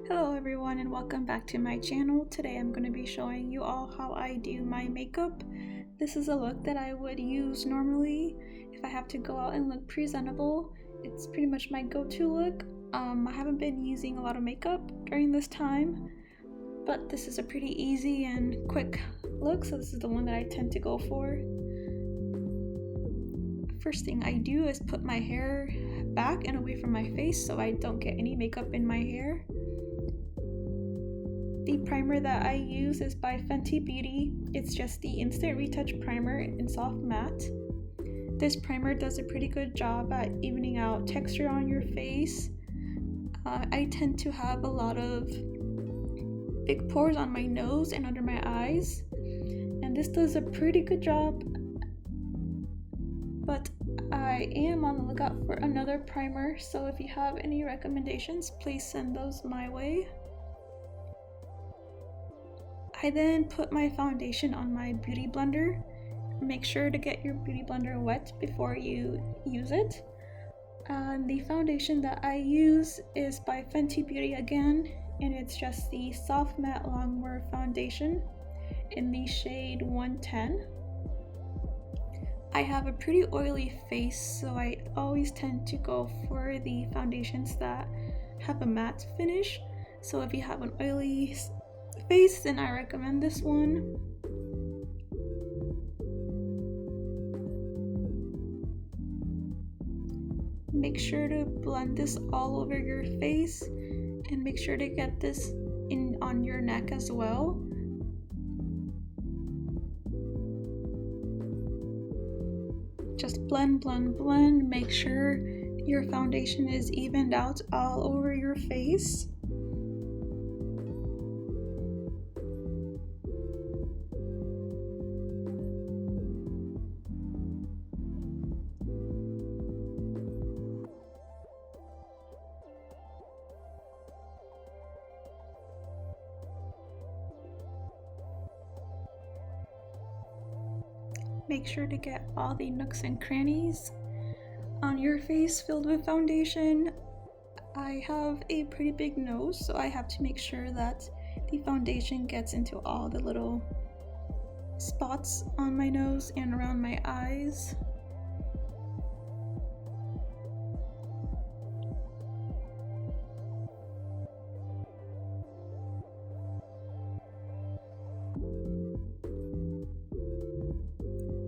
Hello everyone and welcome back to my channel. Today I'm going to be showing you all how I do my makeup. This is a look that I would use normally if I have to go out and look presentable. It's pretty much my go-to look. I haven't been using a lot of makeup during this time, but this is a pretty easy and quick look, so this is the one that I tend to go for. First thing I do is put my hair back and away from my face so I don't get any makeup in my hair. The primer that I use is by Fenty Beauty. It's just the Instant Retouch Primer in Soft Matte. This primer does a pretty good job at evening out texture on your face. I tend to have a lot of big pores on my nose and under my eyes, and this does a pretty good job, but I am on the lookout for another primer, so if you have any recommendations, please send those my way. I then put my foundation on my beauty blender. Make sure to get your beauty blender wet before you use it. And the foundation that I use is by Fenty Beauty again, and it's just the Soft Matte Longwear foundation in the shade 110. I have a pretty oily face, so I always tend to go for the foundations that have a matte finish. So if you have an oily face, then I recommend this one. Make sure to blend this all over your face and make sure to get this in on your neck as well. Just blend, blend, blend. Make sure your foundation is evened out all over your face. Make sure to get all the nooks and crannies on your face filled with foundation. I have a pretty big nose, so I have to make sure that the foundation gets into all the little spots on my nose and around my eyes.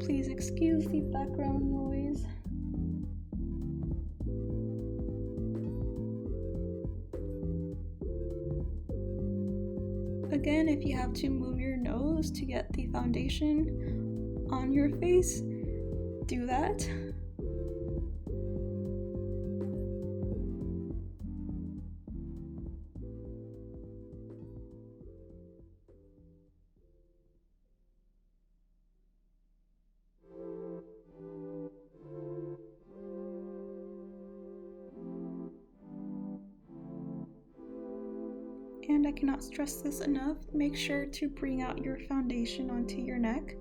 Please excuse the background noise. Again, if you have to move your nose to get the foundation on your face, do that. And I cannot stress this enough, make sure to bring out your foundation onto your neck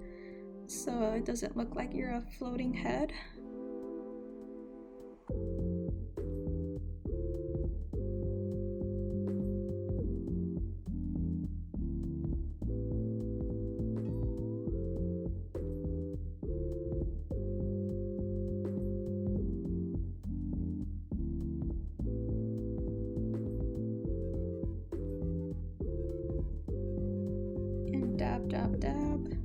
so it doesn't look like you're a floating head. Dab, dab, dab.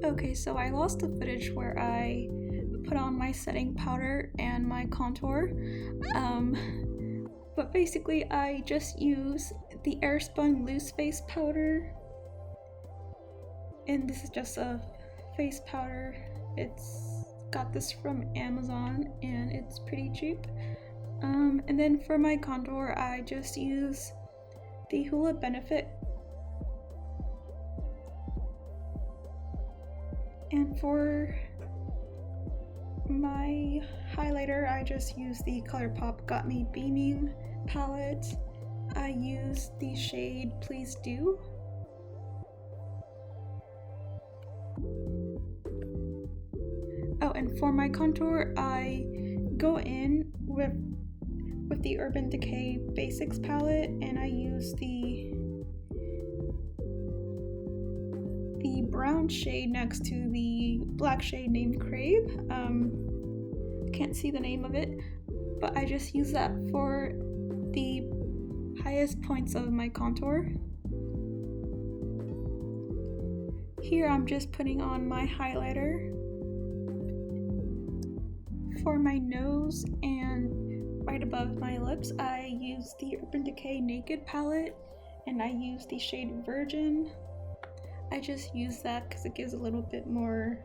Okay, so I lost the footage where I put on my setting powder and my contour. But basically I just use the Airspun loose face powder. And this is just a face powder. It's got this from Amazon and it's pretty cheap. And then for my contour, I just use the Hoola Benefit. And for my highlighter, I just use the ColourPop Got Me Beaming palette. I use the shade Please Do. Oh, and for my contour, I go in with the Urban Decay Basics palette, and I use the brown shade next to the black shade named Crave. Can't see the name of it, but I just use that for the highest points of my contour. Here I'm just putting on my highlighter. For my nose and right above my lips, I use the Urban Decay Naked palette, and I use the shade Virgin. I just use that because it gives a little bit more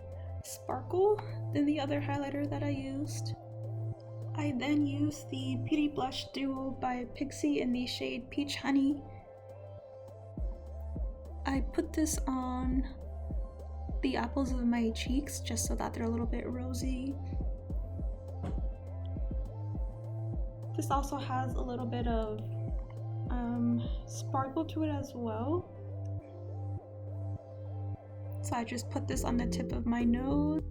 sparkle than the other highlighter that I used. I then use the Beauty Blush Duo by Pixi in the shade Peach Honey. I put this on the apples of my cheeks just so that they're a little bit rosy. This also has a little bit of sparkle to it as well. So I just put this on the tip of my nose.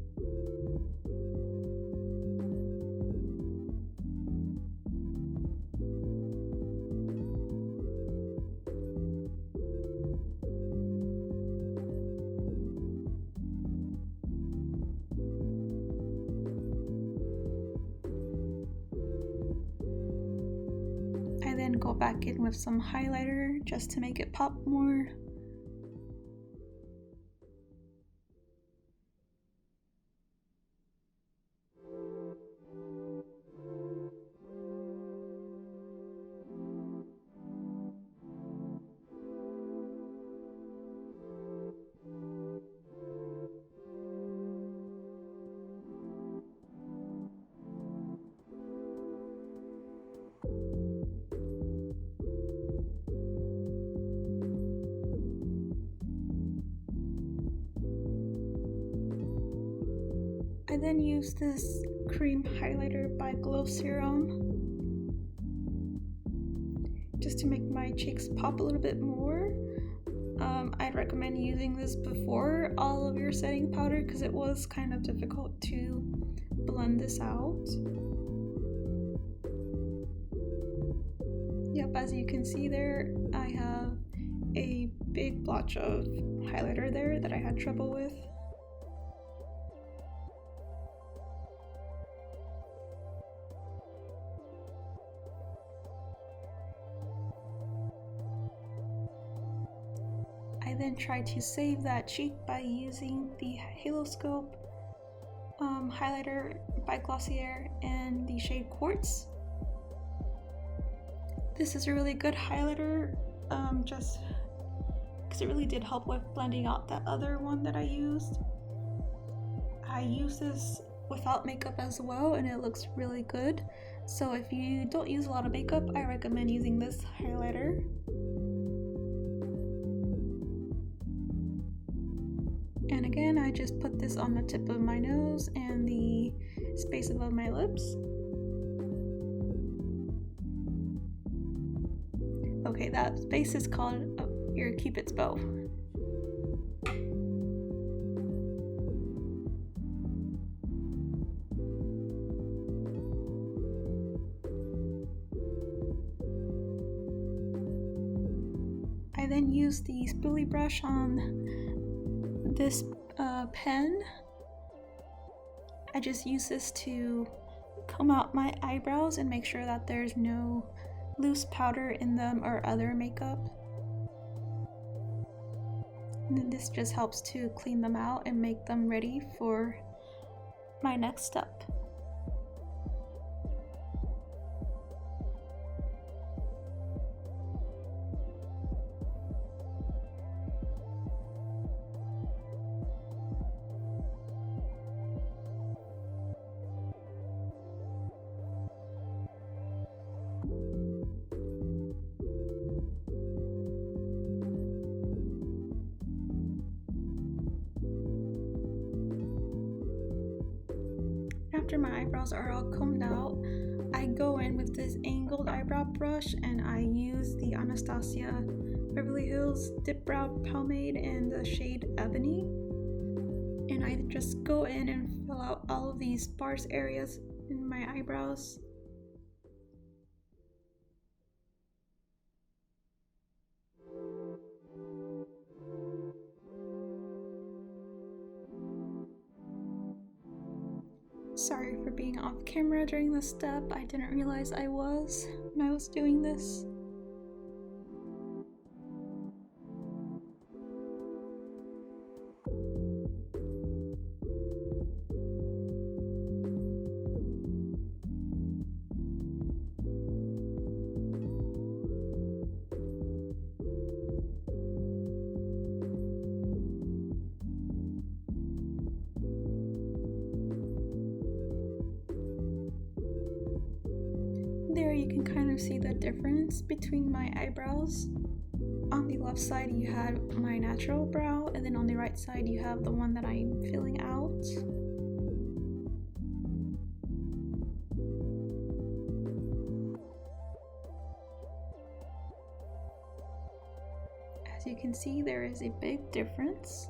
I then go back in with some highlighter just to make it pop more. I then use this cream highlighter by Serum just to make my cheeks pop a little bit more. I'd recommend using this before all of your setting powder because it was kind of difficult to blend this out. Yep, as you can see there, I have a big blotch of highlighter there that I had trouble with. I then try to save that cheek by using the Haloscope highlighter by Glossier and the shade Quartz. This is a really good highlighter, just because it really did help with blending out that other one that I used. I use this without makeup as well, and it looks really good. So if you don't use a lot of makeup, I recommend using this highlighter. And again, I just put this on the tip of my nose and the space above my lips. Okay, that space is called your Cupid's bow. I then use the spoolie brush on this pen. I just use this to comb out my eyebrows and make sure that there's no loose powder in them or other makeup. And then this just helps to clean them out and make them ready for my next step. After my eyebrows are all combed out, I go in with this angled eyebrow brush and I use the Anastasia Beverly Hills Dipbrow Pomade in the shade Ebony. And I just go in and fill out all of these sparse areas in my eyebrows. Sorry for being off camera during this step. I didn't realize I was when I was doing this. There you can kind of see the difference between my eyebrows. On the left side you have my natural brow, and then on the right side you have the one that I'm filling out. As you can see, there is a big difference.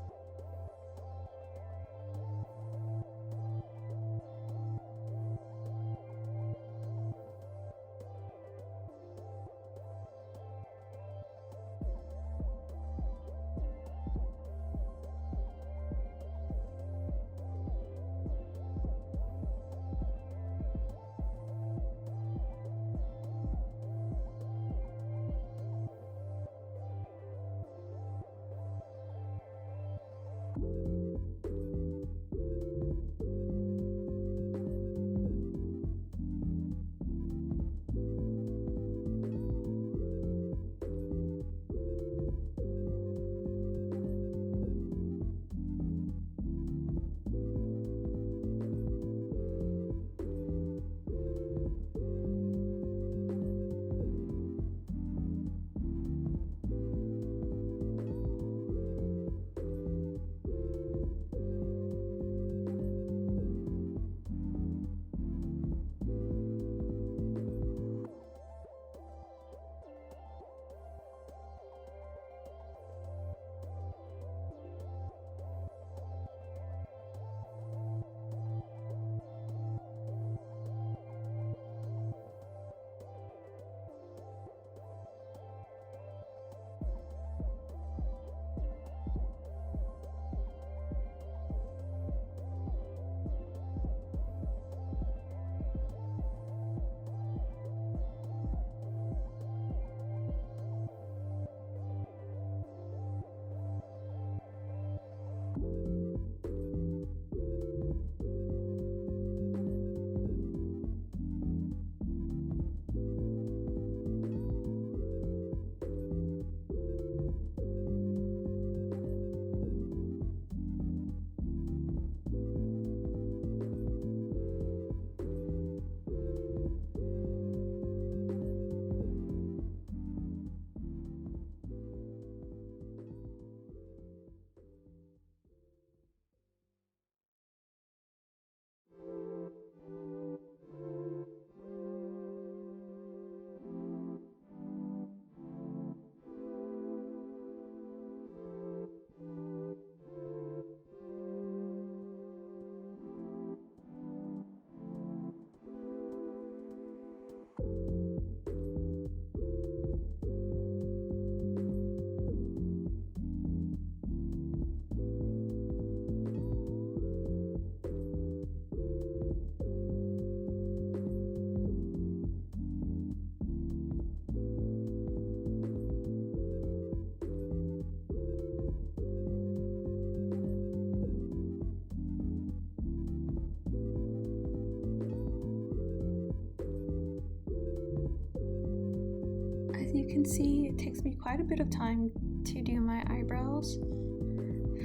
You can see it takes me quite a bit of time to do my eyebrows.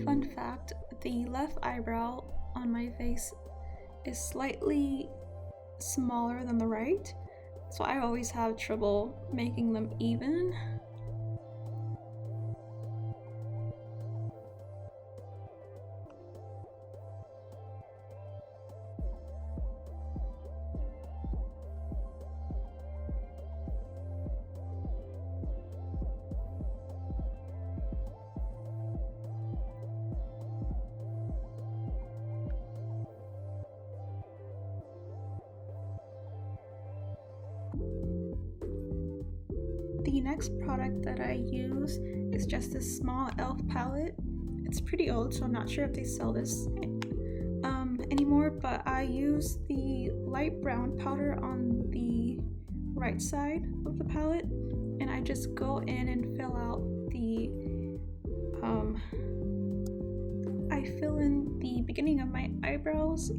Fun fact, the left eyebrow on my face is slightly smaller than the right, so I always have trouble making them even. the next product that I use is just this small e.l.f. palette. It's pretty old, so I'm not sure if they sell this anymore, but I use the light brown powder on the right side of the palette, and I just go in and fill out the I fill in the beginning of my eyebrows.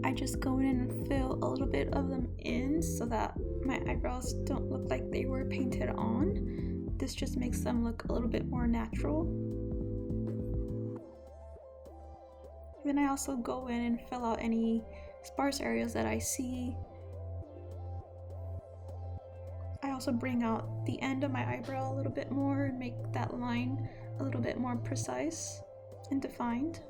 I just go in and fill a little bit of them in so that my eyebrows don't look like they were painted on. This just makes them look a little bit more natural. Then I also go in and fill out any sparse areas that I see. I also bring out the end of my eyebrow a little bit more and make that line a little bit more precise and defined.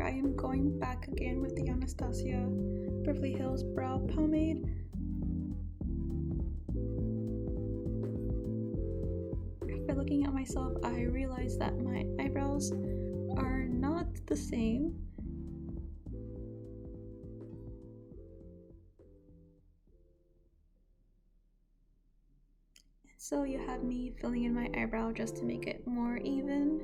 I am going back again with the Anastasia Beverly Hills Brow Pomade. After looking at myself, I realized that my eyebrows are not the same. So you have me filling in my eyebrow just to make it more even.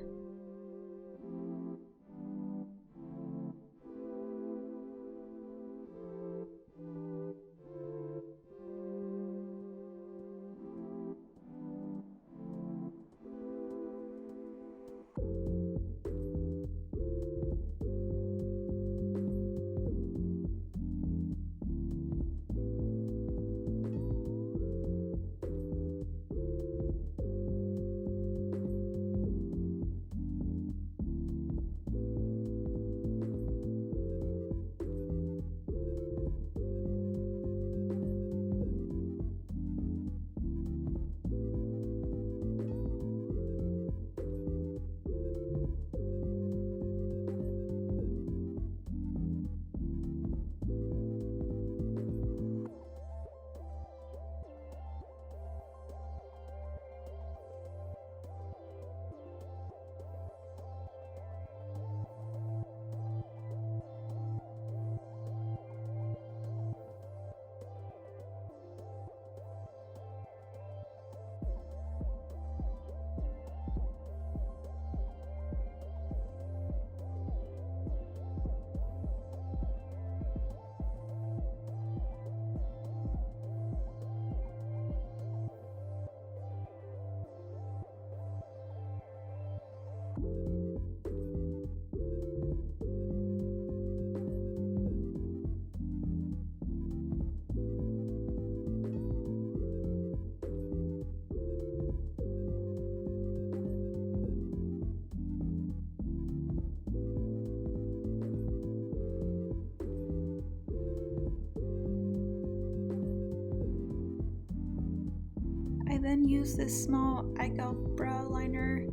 I then use this small eyebrow liner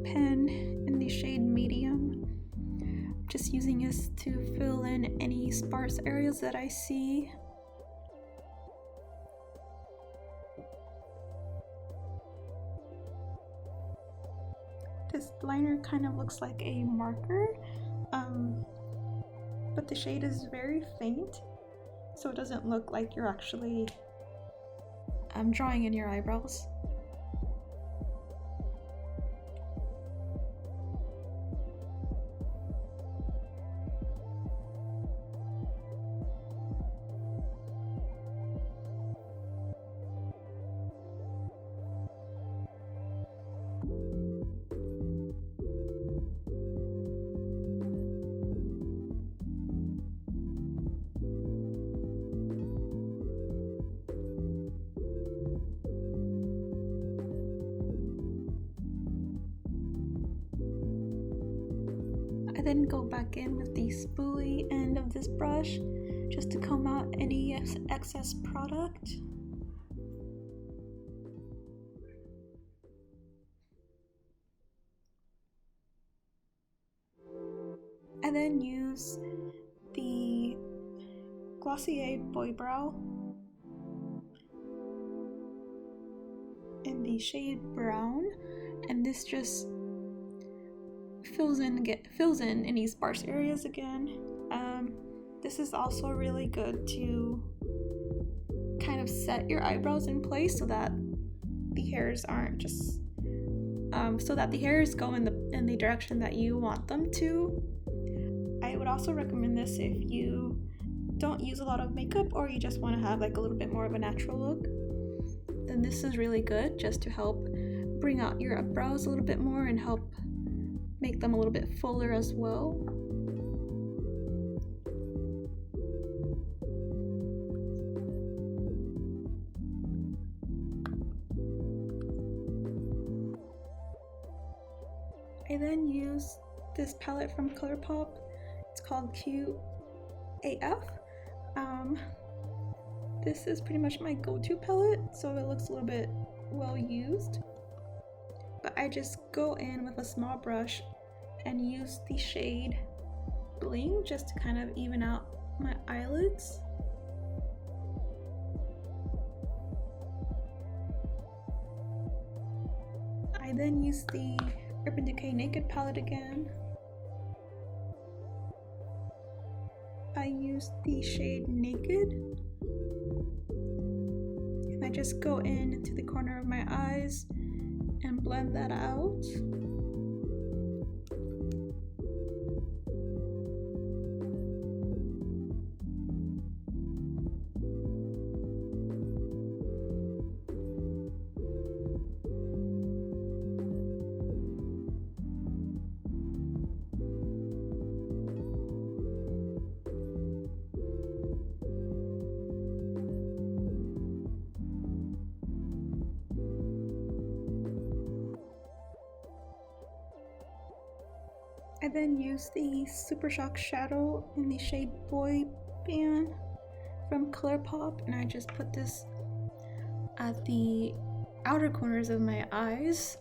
pen in the shade medium. Just using this to fill in any sparse areas that I see. This liner kind of looks like a marker, but the shade is very faint, so it doesn't look like you're actually drawing in your eyebrows. I then go back in with the spoolie end of this brush just to comb out any excess product. And then use the Glossier Boy Brow in the shade Brown, and this just fills in any sparse areas again. This is also really good to kind of set your eyebrows in place so that the hairs aren't just so that the hairs go in the direction that you want them to. I would also recommend this if you don't use a lot of makeup or you just want to have like a little bit more of a natural look. Then this is really good just to help bring out your brows a little bit more and help make them a little bit fuller as well. I then use this palette from ColourPop. It's called Cute AF. This is pretty much my go-to palette, so it looks a little bit well used. But I just go in with a small brush and use the shade Bling just to kind of even out my eyelids. I then use the Urban Decay Naked palette again. I use the shade Naked, and I just go into the corner of my eyes and blend that out. I then use the Super Shock Shadow in the shade Boy Band from ColourPop, and I just put this at the outer corners of my eyes.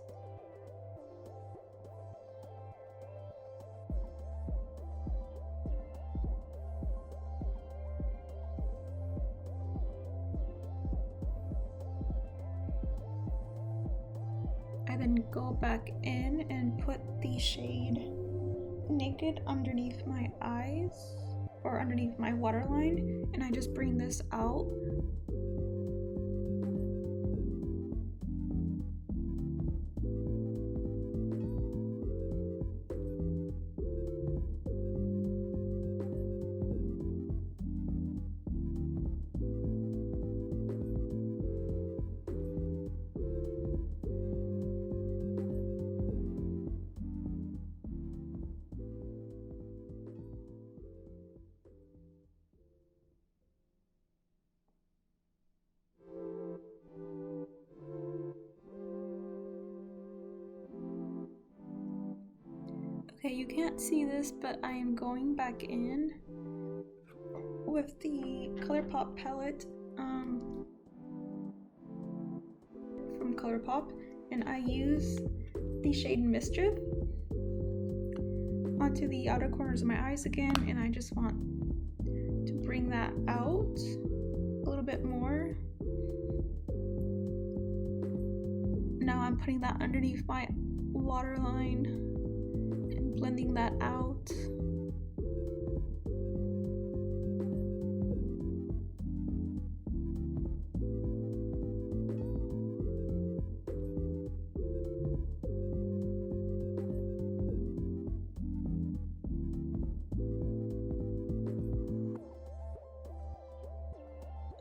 I then go back in and put the shade Naked underneath my eyes, or underneath my waterline, and I just bring this out. Okay, you can't see this, but I am going back in with the ColourPop palette from ColourPop, and I use the shade Mischief onto the outer corners of my eyes again, and I just want to bring that out a little bit more. Now I'm putting that underneath my waterline, blending that out.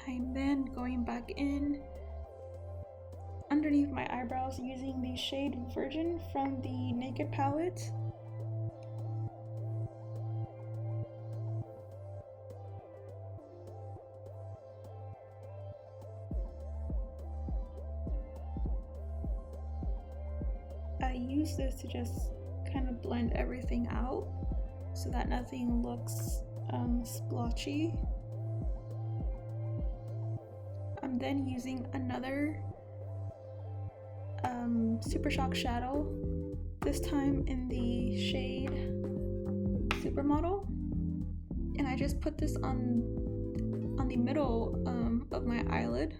I'm then going back in underneath my eyebrows using the shade Virgin from the Naked palette. I use this to just kind of blend everything out so that nothing looks splotchy. I'm then using another Super Shock shadow, this time in the shade Supermodel, and I just put this on the middle of my eyelid.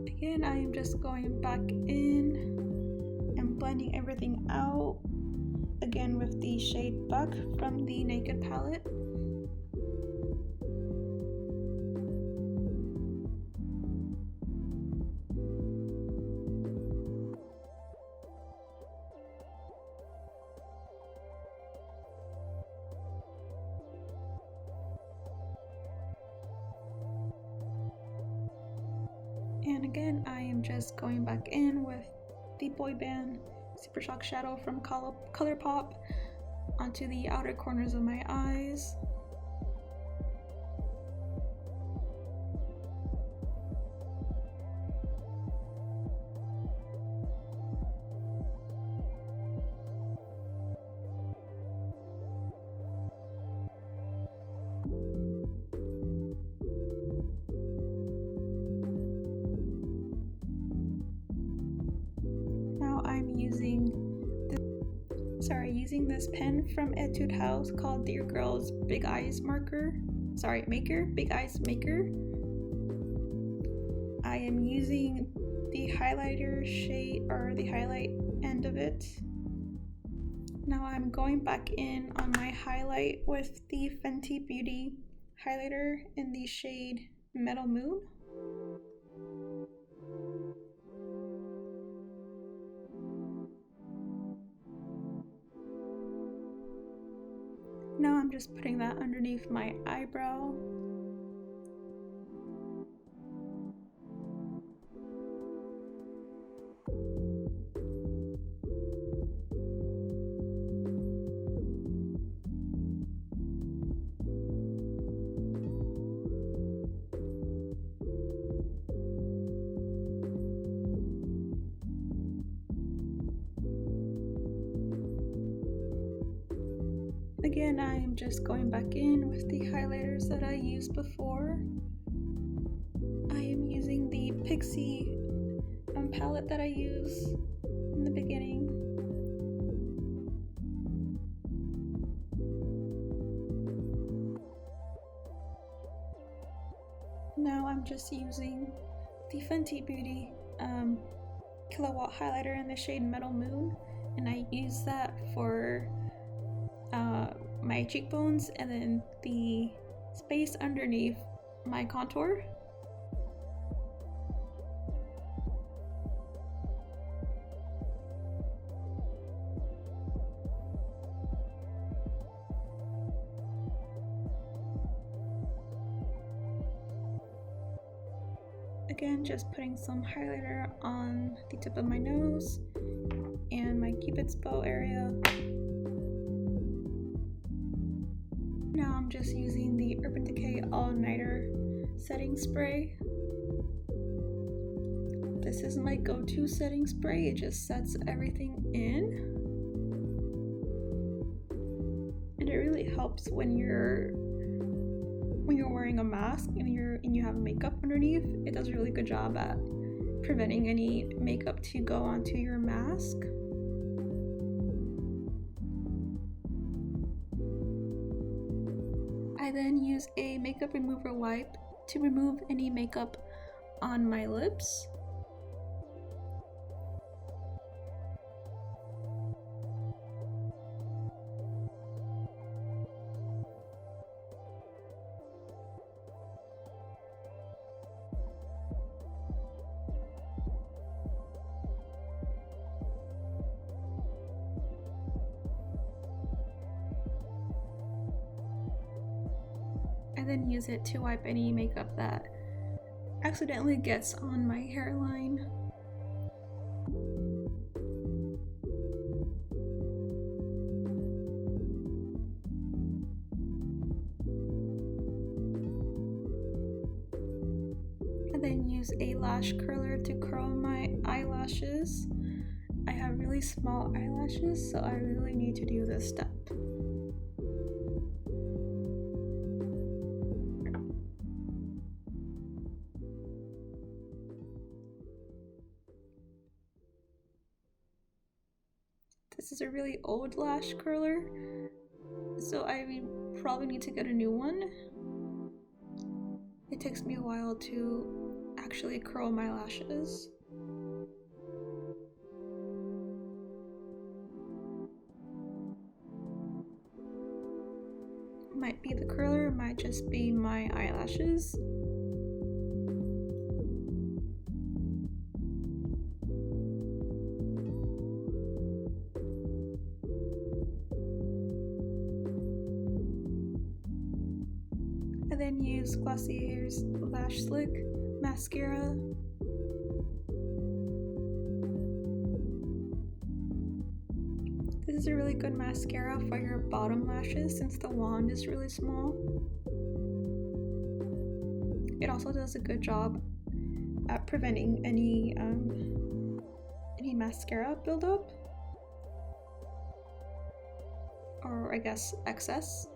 Again, I am just going back in and blending everything out, again with the shade Buck from the Naked palette. And again, I am just going back in with the Boy Band Super Shock shadow from ColourPop onto the outer corners of my eyes. Using this pen from Etude House called Dear Girl's Big Eyes Maker. I am using the highlighter shade, or the highlight end of it. Now I'm going back in on my highlight with the Fenty Beauty highlighter in the shade Metal Moon. Now I'm just putting that underneath my eyebrow. Again, I am just going back in with the highlighters that I used before. I am using the Pixi palette that I used in the beginning. Now I'm just using the Fenty Beauty Killawatt highlighter in the shade Metal Moon, and I use that for my cheekbones and then the space underneath my contour. Again, just putting some highlighter on the tip of my nose and my Cupid's bow area. Now I'm just using the Urban Decay All Nighter setting spray. This is my go-to setting spray. It just sets everything in. And it really helps when you're wearing a mask and you have makeup underneath. It does a really good job at preventing any makeup to go onto your mask. I then use a makeup remover wipe to remove any makeup on my lips. I then use it to wipe any makeup that accidentally gets on my hairline. I then use a lash curler to curl my eyelashes. I have really small eyelashes, so I really need to do this step. This is a really old lash curler, so I probably need to get a new one. It takes me a while to actually curl my lashes. Might be the curler, might just be my eyelashes. I then use Glossier's Lash Slick mascara. This is a really good mascara for your bottom lashes since the wand is really small. It also does a good job at preventing any mascara buildup, or I guess excess.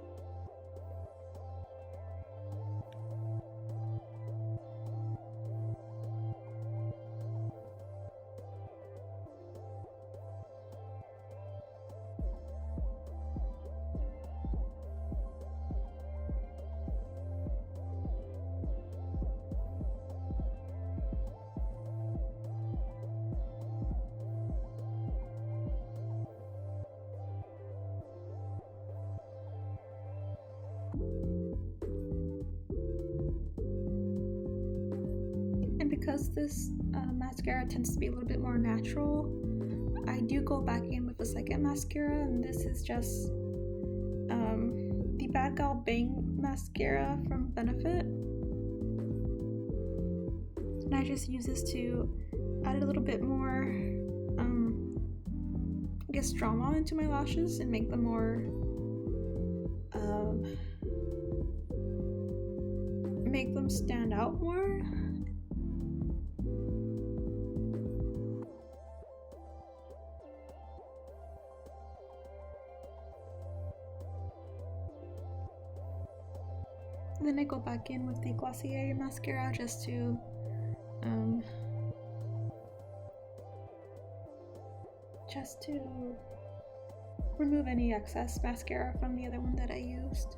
And because this mascara tends to be a little bit more natural, I do go back in with a second mascara, and this is just the Bad Gal Bang mascara from Benefit. And I just use this to add a little bit more, I guess, drama into my lashes and make them more, make them stand out more. And then I go back in with the Glossier mascara just to remove any excess mascara from the other one that I used.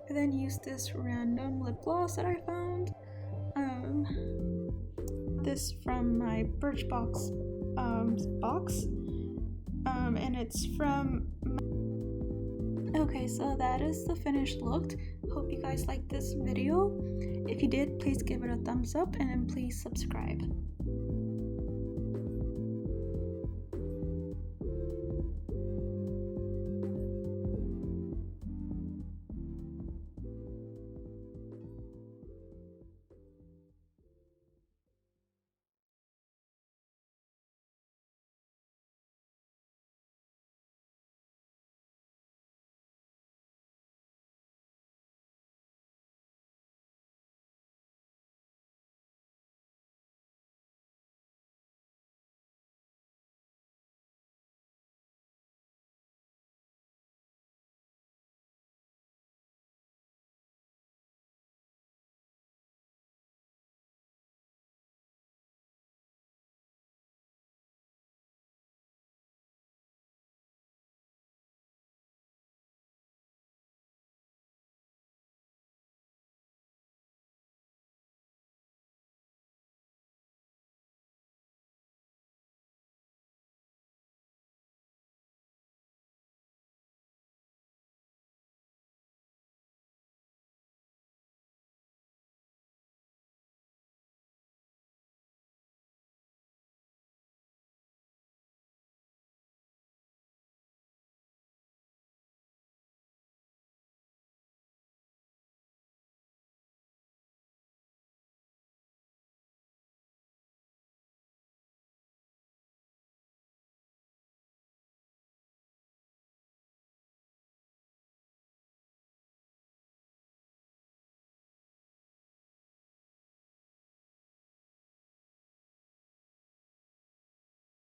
I then used this random lip gloss that I found. This from my Birchbox box, and it's from. Okay, so that is the finished look. Hope you guys liked this video. If you did, please give it a thumbs up and please subscribe.